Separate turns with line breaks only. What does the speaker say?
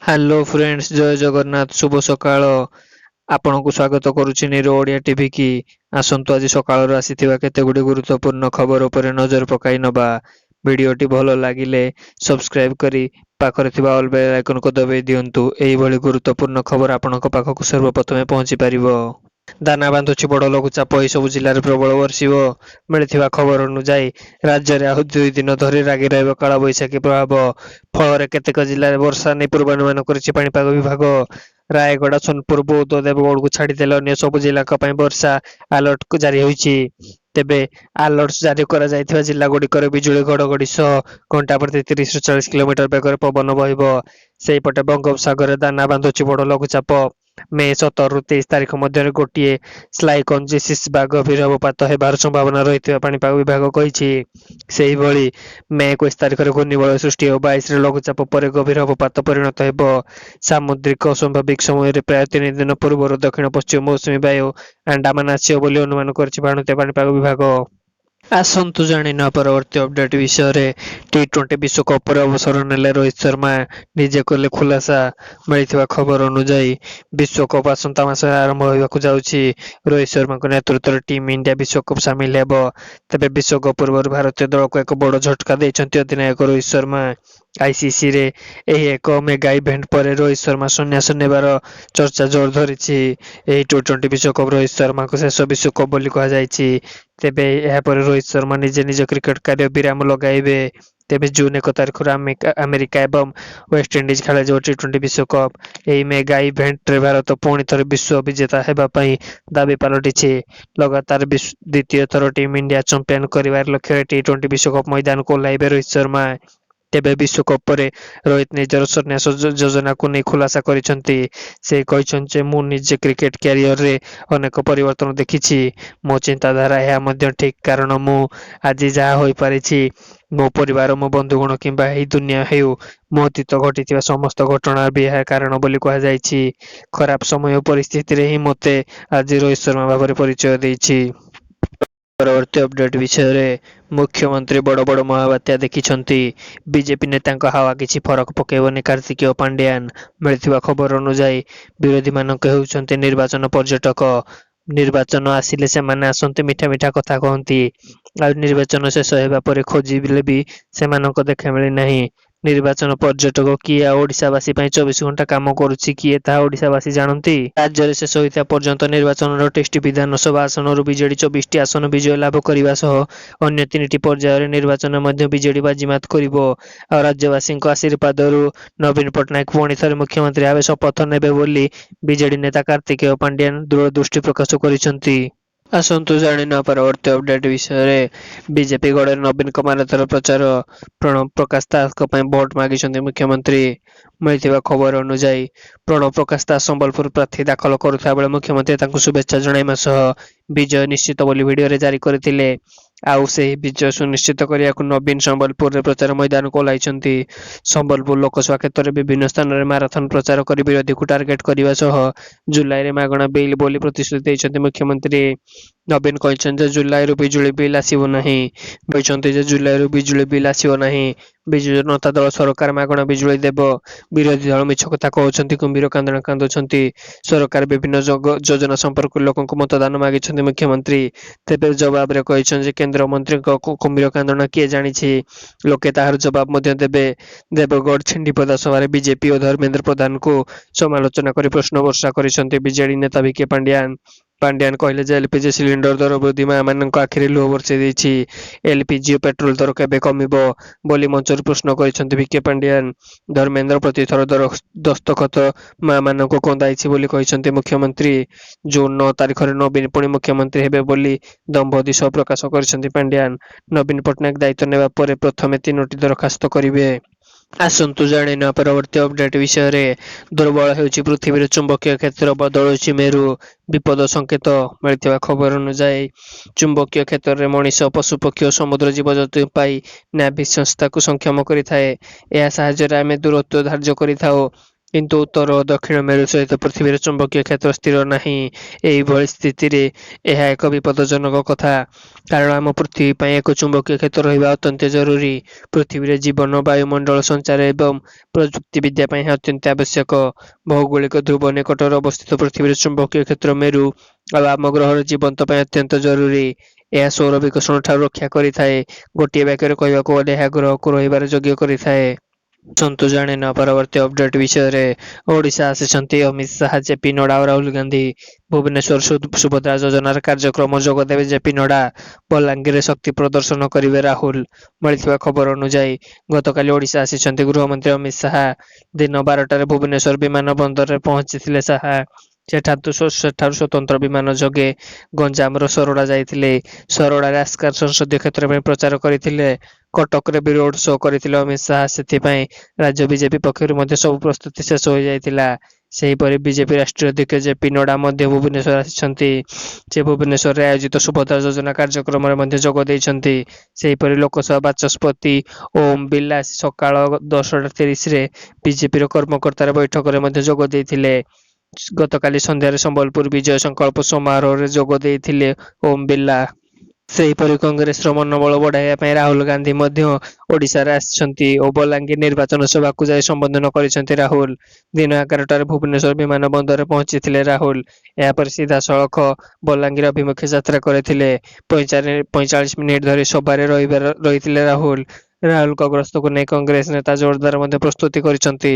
Hello friends, ଜୟ ଜଗନ୍ନାଥ, ଶୁଭ ସକାଳ। ଆପଣଙ୍କୁ ସ୍ୱାଗତ କରୁଛି ନିର ଓଡ଼ିଆ ଟିଭି କି। ଆସନ୍ତୁ ଆଜି ସକାଳରୁ ଆସିଥିବା କେତେଗୁଡ଼ିଏ ଗୁରୁତ୍ୱପୂର୍ଣ୍ଣ ଖବର ଉପରେ ନଜର ପକାଇ ନବା। ଭିଡ଼ିଓଟି ଭଲ ଲାଗିଲେ ସବସ୍କ୍ରାଇବ କରି ପାଖରେ ଥିବା ଅଲ୍ ବେଲ୍ ଆଇକନକୁ ଦବାଇ ଦିଅନ୍ତୁ। ଏହିଭଳି ଗୁରୁତ୍ୱପୂର୍ଣ୍ଣ ଖବର ଆପଣଙ୍କ ପାଖକୁ ସର୍ବପ୍ରଥମେ ପହଞ୍ଚି ପାରିବ। ଦାନା ବାନ୍ଧୁଛି ବଡ଼ ଲଘୁଚାପ, ଏହିସବୁ ଜିଲ୍ଲାରେ ପ୍ରବଳ ବର୍ଷିବ। ମିଳିଥିବା ଖବର ଅନୁଯାୟୀ ରାଜ୍ୟରେ ଆଉ 2 ଦିନ ଧରି ଲାଗି ରହିବ କାଳବୈଶାଖୀ ପ୍ରଭାବ। ଫଳରେ କେତେକ ଜିଲ୍ଲାରେ ବର୍ଷା ନେଇ ପୂର୍ବାନୁମାନ କରିଛି ପାଣିପାଗ ବିଭାଗ। ରାୟଗଡ଼ା, ସୋନପୁର, ବୌଦ୍ଧ, ଦେବଗଡ଼କୁ ଛାଡ଼ିଦେଲେ ଅନ୍ୟ ସବୁ ଜିଲ୍ଲାଙ୍କ ପାଇଁ ବର୍ଷା ଆଲର୍ଟ ଜାରି ହୋଇଛି। ତେବେ ଆଲର୍ଟ ଜାରି କରାଯାଇଥିବା ଜିଲ୍ଲା ଗୁଡ଼ିକରେ ବିଜୁଳି ଘଡ଼ଘଡ଼ି ସହ ଘଣ୍ଟା ପ୍ରତି 30ରୁ 40 କିଲୋମିଟର ବେଗରେ ପବନ ବହିବ। ସେହିପଟେ ବଙ୍ଗୋପସାଗରରେ ଦାନା ବାନ୍ଧୁଛି ବଡ଼ ଲଘୁଚାପ। ମେ 17ରୁ 23 ତାରିଖ ମଧ୍ୟରେ ଗୋଟିଏ ସ୍ଲାଇକଞ୍ଜିସିସ୍ ବା ଗଭୀର ଅବପାତ ହେବାର ସମ୍ଭାବନା ରହିଥିବା ପାଣିପାଗ ବିଭାଗ କହିଛି। ସେହିଭଳି ମେ 21 ତାରିଖରେ ଘୂର୍ଣ୍ଣିବଳୟ ସୃଷ୍ଟି ହେବ। 22ରେ ଲଘୁଚାପ ପରେ ଗଭୀର ଅବପାତ ପରିଣତ ହେବ। ସାମୁଦ୍ରିକ ଅସ୍ୱାଭାବିକ ସମୟରେ ପ୍ରାୟ 3 ଦିନ ପୂର୍ବରୁ ଦକ୍ଷିଣ ପଶ୍ଚିମ ମୌସୁମୀ ବାୟୁ ଆଣ୍ଡାମାନ ଆସିବ ବୋଲି ଅନୁମାନ କରିଛି ଭାରତୀୟ ପାଣିପାଗ ବିଭାଗ। ଆସନ୍ତୁ ଜାଣିନେବା ପରବର୍ତ୍ତୀ ଅପଡେଟ୍ ବିଷୟରେ। ଟି-20 ବିଶ୍ୱକପ୍ ପରେ ଅବସର ନେଲେ ରୋହିତ ଶର୍ମା, ନିଜେ କଲେ ଖୁଲାସା। ମିଳିଥିବା ଖବର ଅନୁଯାୟୀ ବିଶ୍ୱକପ୍ ଆସନ୍ତା ମାସରେ ଆରମ୍ଭ ହେବାକୁ ଯାଉଛି। ରୋହିତ ଶର୍ମାଙ୍କ ନେତୃତ୍ୱରେ ଟିମ୍ ଇଣ୍ଡିଆ ବିଶ୍ୱକପ୍ ସାମିଲ ହେବ। ତେବେ ବିଶ୍ୱକପ୍ ପୂର୍ବରୁ ଭାରତୀୟ ଦଳକୁ ଏକ ବଡ଼ ଝଟକା ଦେଇଛନ୍ତି ଅଧିନାୟକ ରୋହିତ ଶର୍ମା। ଆଇସିସିରେ ଏହି ଏକ ମେଗା ଇଭେଣ୍ଟ ପରେ ରୋହିତ ଶର୍ମା ସନ୍ନ୍ୟାସ ନେବାର ଚର୍ଚ୍ଚା ଜୋର ଧରିଛି। ଏହି ଟି-20 ବିଶ୍ୱକପ୍ ରୋହିତ ଶର୍ମାଙ୍କ ଶେଷ ବିଶ୍ୱକପ୍ ବୋଲି କୁହାଯାଇଛି। ତେବେ ଏହାପରେ ରୋହିତ ଶର୍ମା ନିଜେ ନିଜ କ୍ରିକେଟ କ୍ୟାରିୟର ବିରାମ ଲଗାଇବେ। ତେବେ ଜୁନ୍ 1 ତାରିଖରୁ ଆମେରିକା ଏବଂ ୱେଷ୍ଟଇଣ୍ଡିଜ ଖେଳାଯିବ ଟି-20 ବିଶ୍ୱକପ୍। ଏହି ମେଗା ଇଭେଣ୍ଟରେ ଭାରତ ପୁଣି ଥରେ ବିଶ୍ୱ ବିଜେତା ହେବା ପାଇଁ ଦାବି ପାଲଟିଛି। ଲଗାତାର ଦ୍ୱିତୀୟ ଥର ଟିମ୍ ଇଣ୍ଡିଆ ଚମ୍ପିଆନ କରିବାର ଲକ୍ଷ୍ୟରେ ଟି-20 ବିଶ୍ୱକପ୍ ମଇଦାନକୁ ଓହ୍ଲାଇବେ ରୋହିତ ଶର୍ମା। ତେବେ ବିଶ୍ୱକପ୍ ପରେ ରୋହିତ ନିଜର ସନ୍ନ୍ୟାସ ଯୋଜନାକୁ ନେଇ ଖୁଲାସା କରିଛନ୍ତି। ସେ କହିଛନ୍ତି ଯେ ମୁଁ ନିଜେ କ୍ରିକେଟ କ୍ୟାରିୟରରେ ଅନେକ ପରିବର୍ତ୍ତନ ଦେଖିଛି। ମୋ ଚିନ୍ତାଧାରା ଏହା ମଧ୍ୟ ଠିକ୍, କାରଣ ମୁଁ ଆଜି ଯାହା ହୋଇପାରିଛି ମୋ ପରିବାର, ମୋ ବନ୍ଧୁଗଣ କିମ୍ବା ଏହି ଦୁନିଆ ହେଉ, ମୋ ଅତୀତ ଘଟିଥିବା ସମସ୍ତ ଘଟଣାର ବି ଏହା କାରଣ ବୋଲି କୁହାଯାଇଛି। ଖରାପ ସମୟ ଓ ପରିସ୍ଥିତିରେ ହିଁ ମୋତେ ଆଜି ରୋହିତ ଶର୍ମା ଭାବରେ ପରିଚୟ ଦେଇଛି। ପରବର୍ତ୍ତୀ ଅପଡେଟ୍ ବିଷୟରେ। ମୁଖ୍ୟମନ୍ତ୍ରୀ ବଡ଼ ବଡ଼ ମହାବାତ୍ୟା ଦେଖିଛନ୍ତି, ବିଜେପି ନେତାଙ୍କ ହାୱା କିଛି ଫରକ ପକାଇବନି କାର୍ତ୍ତିକେୟ ପାଣ୍ଡିଆନ। ମିଳିଥିବା ଖବର ଅନୁଯାୟୀ ବିରୋଧୀମାନଙ୍କ ହେଉଛନ୍ତି ନିର୍ବାଚନ ପର୍ଯ୍ୟଟକ। ନିର୍ବାଚନ ଆସିଲେ ସେମାନେ ଆସନ୍ତି, ମିଠା ମିଠା କଥା କହନ୍ତି। ଆଉ ନିର୍ବାଚନ ଶେଷ ହେବା ପରେ ଖୋଜିଲେ ବି ସେମାନଙ୍କ ଦେଖା ମିଳିନାହିଁ। ନିର୍ବାଚନ ପର୍ଯ୍ୟଟକ କିଏ ଆଉ ଓଡ଼ିଶାବାସୀ ପାଇଁ 24 ଘଣ୍ଟା କାମ କରୁଛି କିଏ ତାହା ଓଡ଼ିଶାବାସୀ ଜାଣନ୍ତି। ରାଜ୍ୟରେ ଶେଷ ହୋଇଥିବା ପର୍ଯ୍ୟନ୍ତ ନିର୍ବାଚନର 23ଟି ବିଧାନସଭା ଆସନରୁ ବିଜେଡି 24ଟି ଆସନ ବିଜୟ ଲାଭ କରିବା ସହ ଅନ୍ୟ 3ଟି ପର୍ଯ୍ୟାୟରେ ନିର୍ବାଚନ ମଧ୍ୟ ବିଜେଡି ବାଜିମାତ କରିବ। ଆଉ ରାଜ୍ୟବାସୀଙ୍କ ଆଶୀର୍ବାଦରୁ ନବୀନ ପଟ୍ଟନାୟକ ପୁଣି ଥରେ ମୁଖ୍ୟମନ୍ତ୍ରୀ ଭାବେ ଶପଥ ନେବେ ବୋଲି ବିଜେଡି ନେତା କାର୍ତ୍ତିକେୟ ପାଣ୍ଡିଆନ ଦୃଢ଼ ଦୃଷ୍ଟି ପ୍ରକାଶ କରିଛନ୍ତି। ଆସନ୍ତୁ ଜାଣିନେବା ପରବର୍ତ୍ତୀ ଅପଡେଟ୍ ବିଷୟରେ। ବିଜେପି ଗଡ଼ରେ ନବୀନଙ୍କ ମାରାଥନ ପ୍ରଚାର, ପ୍ରଣବ ପ୍ରକାଶ ଦାସଙ୍କ ପାଇଁ ଭୋଟ ମାଗିଛନ୍ତି ମୁଖ୍ୟମନ୍ତ୍ରୀ। ମିଳିଥିବା ଖବର ଅନୁଯାୟୀ ପ୍ରଣବ ପ୍ରକାଶ ଦାସ ସମ୍ବଲପୁର ପ୍ରାର୍ଥୀ ଦାଖଲ କରୁଥିବା ବେଳେ ମୁଖ୍ୟମନ୍ତ୍ରୀ ତାଙ୍କୁ ଶୁଭେଚ୍ଛା ଜଣାଇବା ସହ ବିଜୟ ନିଶ୍ଚିତ ବୋଲି ଭିଡିଓରେ ଜାରି କରିଥିଲେ। ଆଉ ସେହି ବିଜୟ ସୁନିଶ୍ଚିତ କରିବାକୁ ନବୀନ ସମ୍ବଲପୁରରେ ପ୍ରଚାର ମଇଦାନକୁ ଓହ୍ଲାଇଛନ୍ତି। ସମ୍ବଲପୁର ଲୋକସଭା କ୍ଷେତ୍ରରେ ବିଭିନ୍ନ ସ୍ଥାନରେ ମାରାଥନ ପ୍ରଚାର କରି ବିରୋଧୀଙ୍କୁ ଟାର୍ଗେଟ କରିବା ସହ ଜୁଲାଇରେ ମାଗଣା ବିଲ୍ ବୋଲି ପ୍ରତିଶ୍ରୁତି ଦେଇଛନ୍ତି ମୁଖ୍ୟମନ୍ତ୍ରୀ। ନବୀନ କହିଛନ୍ତି ଯେ ଜୁଲାଇରୁ ବିଜୁଳି ବିଲ୍ ଆସିବ ନାହିଁ। କହିଛନ୍ତି ଯେ ଜୁଲାଇରୁ ବିଜୁଳି ବିଲ୍ ଆସିବ ନାହିଁ। ବିଜୁ ଜନତା ଦଳ ସରକାର ମାଗଣା ବିଜୁଳି ଦେବ। ବିରୋଧୀ ଦଳ ମିଛ କଥା କହୁଛନ୍ତି, କୁମ୍ଭୀର କାନ୍ଦଣା କାନ୍ଦୁଛନ୍ତି। ସରକାର ବିଭିନ୍ନ ଯୋଜନା ସମ୍ପର୍କରେ ଲୋକଙ୍କୁ ମତଦାନ ମାଗିଛନ୍ତି ମୁଖ୍ୟମନ୍ତ୍ରୀ। ତେବେ ଜବାବରେ କହିଛନ୍ତି ଯେ କେନ୍ଦ୍ରମନ୍ତ୍ରୀଙ୍କ କୁମ୍ଭୀର କାନ୍ଦଣା କିଏ ଜାଣିଛି, ଲୋକେ ତାହାର ଜବାବ ମଧ୍ୟ ଦେବେ। ଦେବଗଡ଼ ଛିଣ୍ଡିପଦା ସଭାରେ ବିଜେପି ଓ ଧର୍ମେନ୍ଦ୍ର ପ୍ରଧାନଙ୍କୁ ସମାଲୋଚନା କରି ପ୍ରଶ୍ନ ବର୍ଷା କରିଛନ୍ତି ବିଜେଡି ନେତା ଭିକେ ପାଣ୍ଡିଆନ। ପାଣ୍ଡିଆନ କହିଲେ ଯେ ଏଲପିଜି ସିଲିଣ୍ଡର ଦର ବୃଦ୍ଧି ମାଆମାନଙ୍କ ଆଖିରେ ଲୁହ ବର୍ଷାଇ ଦେଇଛି। ଏଲପିଜି ଓ ପେଟ୍ରୋଲ ଦର କେବେ କମିବ ବୋଲି ମଞ୍ଚରୁ ପ୍ରଶ୍ନ କରିଛନ୍ତି ଭିକେ ପାଣ୍ଡିଆନ। ଧର୍ମେନ୍ଦ୍ର ପ୍ରତିଥର ଦସ୍ତଖତ ମାଆମାନଙ୍କୁ କନ୍ଦାଇଛି ବୋଲି କହିଛନ୍ତି ମୁଖ୍ୟମନ୍ତ୍ରୀ। ଜୁନ୍ 9 ତାରିଖରେ ନବୀନ ପୁଣି ମୁଖ୍ୟମନ୍ତ୍ରୀ ହେବେ ବୋଲି ଦମ୍ଭୋଧି ସହ ପ୍ରକାଶ କରିଛନ୍ତି ପାଣ୍ଡିଆନ। ନବୀନ ପଟ୍ଟନାୟକ ଦାୟିତ୍ୱ ନେବା ପରେ ପ୍ରଥମେ 3ଟି ଦରଖାସ୍ତ କରିବେ। ଆସନ୍ତୁ ଜାଣିନେବା ପରବର୍ତ୍ତୀ ଅପଡେଟ୍ ବିଷୟରେ। ଦୁର୍ବଳ ହେଉଛି ପୃଥିବୀର ଚୁମ୍ବକୀୟ କ୍ଷେତ୍ର, ବଦଳୁଛି ମେରୁ, ବିପଦ ସଂକେତ। ମିଳିଥିବା ଖବର ଅନୁଯାୟୀ ଚୁମ୍ବକୀୟ କ୍ଷେତ୍ରରେ ମଣିଷ, ପଶୁପକ୍ଷୀ ଓ ସମୁଦ୍ର ଜୀବଜନ୍ତୁ ପାଇଁ ନାଭିକ୍ ସଂସ୍ଥାକୁ ସକ୍ଷମ କରିଥାଏ। ଏହା ସାହାଯ୍ୟରେ ଆମେ ଦୂରତ୍ୱ ଧାର୍ଯ୍ୟ କରିଥାଉ। କିନ୍ତୁ ଉତ୍ତର ଓ ଦକ୍ଷିଣ ମେରୁ ସହିତ ପୃଥିବୀର ଚୁମ୍ବକୀୟ କ୍ଷେତ୍ର ସ୍ଥିର ନାହିଁ। ଏହିଭଳି ସ୍ଥିତିରେ ଏହା ଏକ ବିପଦଜନକ କଥା, କାରଣ ଆମ ପୃଥିବୀ ପାଇଁ ଏକ ଚୁମ୍ବକୀୟ କ୍ଷେତ୍ର ରହିବା ଅତ୍ୟନ୍ତ ଜରୁରୀ। ପୃଥିବୀରେ ଜୀବନ, ବାୟୁମଣ୍ଡଳ ସଞ୍ଚାର ଏବଂ ପ୍ରଯୁକ୍ତିବିଦ୍ୟା ପାଇଁ ଏହା ଅତ୍ୟନ୍ତ ଆବଶ୍ୟକ। ଭୌଗୋଳିକ ଧ୍ରୁବ ନିକଟରେ ଅବସ୍ଥିତ ପୃଥିବୀର ଚୁମ୍ବକୀୟ କ୍ଷେତ୍ର ମେରୁ ଆଉ ଆମ ଗ୍ରହର ଜୀବନ ପାଇଁ ଅତ୍ୟନ୍ତ ଜରୁରୀ। ଏହା ସୌର ବିକିରଣ ଠାରୁ ରକ୍ଷା କରିଥାଏ। ଗୋଟିଏ ବାକ୍ୟରେ କହିବାକୁ ଗଲେ ଏହା ଗ୍ରହକୁ ରହିବାର ଯୋଗ୍ୟ କରିଥାଏ। ଆସନ୍ତୁ ଜାଣିନେବା ପରବର୍ତ୍ତୀ ଅପଡେଟ୍ ବିଷୟରେ। ଓଡ଼ିଶା ଆସିଛନ୍ତି ଅମିତ ଶାହା, ଜେପି ନଡ୍ଡା ଓ ରାହୁଲ ଗାନ୍ଧୀ। ଭୁବନେଶ୍ୱର ସୁଭଦ୍ରା ଯୋଜନାର କାର୍ଯ୍ୟକ୍ରମ ଯୋଗଦେବେ ଜେପି ନଡ୍ଡା। ବଲାଙ୍ଗୀରରେ ଶକ୍ତି ପ୍ରଦର୍ଶନ କରିବେ ରାହୁଲ। ମିଳିଥିବା ଖବର ଅନୁଯାୟୀ ଗତକାଲି ଓଡ଼ିଶା ଆସିଛନ୍ତି ଗୃହମନ୍ତ୍ରୀ ଅମିତ ଶାହା। ଦିନ 12ଟାରେ ଭୁବନେଶ୍ୱର ବିମାନ ବନ୍ଦରରେ ପହଞ୍ଚିଥିଲେ ଶାହା। ସେଠାରୁ ସ୍ୱତନ୍ତ୍ର ବିମାନ ଯୋଗେ ଗଞ୍ଜାମର ସୋରଡା ଯାଇଥିଲେ। ସୋରଡାରେ ଆସ୍କା ସଂସଦୀୟ କ୍ଷେତ୍ର ପାଇଁ ପ୍ରଚାର କରିଥିଲେ। କଟକରେ ବି ରୋଡ୍ ଶୋ କରିଥିଲେ ଅମିତ ଶାହା। ସେଥିପାଇଁ ରାଜ୍ୟ ବିଜେପି ପକ୍ଷରୁ ମଧ୍ୟ ସବୁ ପ୍ରସ୍ତୁତି ଶେଷ ହୋଇଯାଇଥିଲା। ସେହିପରି ବିଜେପି ରାଷ୍ଟ୍ରୀୟ ଅଧ୍ୟକ୍ଷ ଜେପି ନଡ୍ଡା ମଧ୍ୟ ଭୁବନେଶ୍ୱର ଆସିଛନ୍ତି। ସେ ଭୁବନେଶ୍ୱରରେ ଆୟୋଜିତ ସୁଭଦ୍ରା ଯୋଜନା କାର୍ଯ୍ୟକ୍ରମରେ ମଧ୍ୟ ଯୋଗ ଦେଇଛନ୍ତି। ସେହିପରି ଲୋକସଭା ବାଚସ୍ପତି ଓମ୍ ବିର୍ଲା ସକାଳ 10:30ରେ ବିଜେପିର କର୍ମକର୍ତ୍ତାର ବୈଠକରେ ମଧ୍ୟ ଯୋଗ ଦେଇଥିଲେ। ଗତକାଲି ସନ୍ଧ୍ୟାରେ ସମ୍ବଲପୁର ବିଜୟ ସଂକଳ୍ପ ସମାରୋହରେ ଯୋଗ ଦେଇଥିଲେ ଓମ୍ ବିର୍ଲା। ସେହିପରି କଂଗ୍ରେସର ମନୋବଳ ବଢାଇବା ପାଇଁ ରାହୁଲ ଗାନ୍ଧୀ ମଧ୍ୟ ଓଡ଼ିଶାରେ ଆସିଛନ୍ତି ଓ ବଲାଙ୍ଗୀର ନିର୍ବାଚନ ସଭାକୁ ଯାଇ ସମ୍ବୋଧନ କରିଛନ୍ତି ରାହୁଲ। ଦିନ 11ଟାରେ ଭୁବନେଶ୍ୱର ବିମାନ ବନ୍ଦରରେ ପହଞ୍ଚିଥିଲେ ରାହୁଲ। ଏହାପରେ ସିଧାସଳଖ ବଲାଙ୍ଗୀର ଅଭିମୁଖେ ଯାତ୍ରା କରିଥିଲେ। 45 ମିନିଟ୍ ଧରି ସଭାରେ ରହିଥିଲେ ରାହୁଲ। ରାହୁଲଙ୍କ ଗସ୍ତକୁ ନେଇ କଂଗ୍ରେସ ନେତା ଜୋରଦାର ମଧ୍ୟ ପ୍ରସ୍ତୁତି କରିଛନ୍ତି।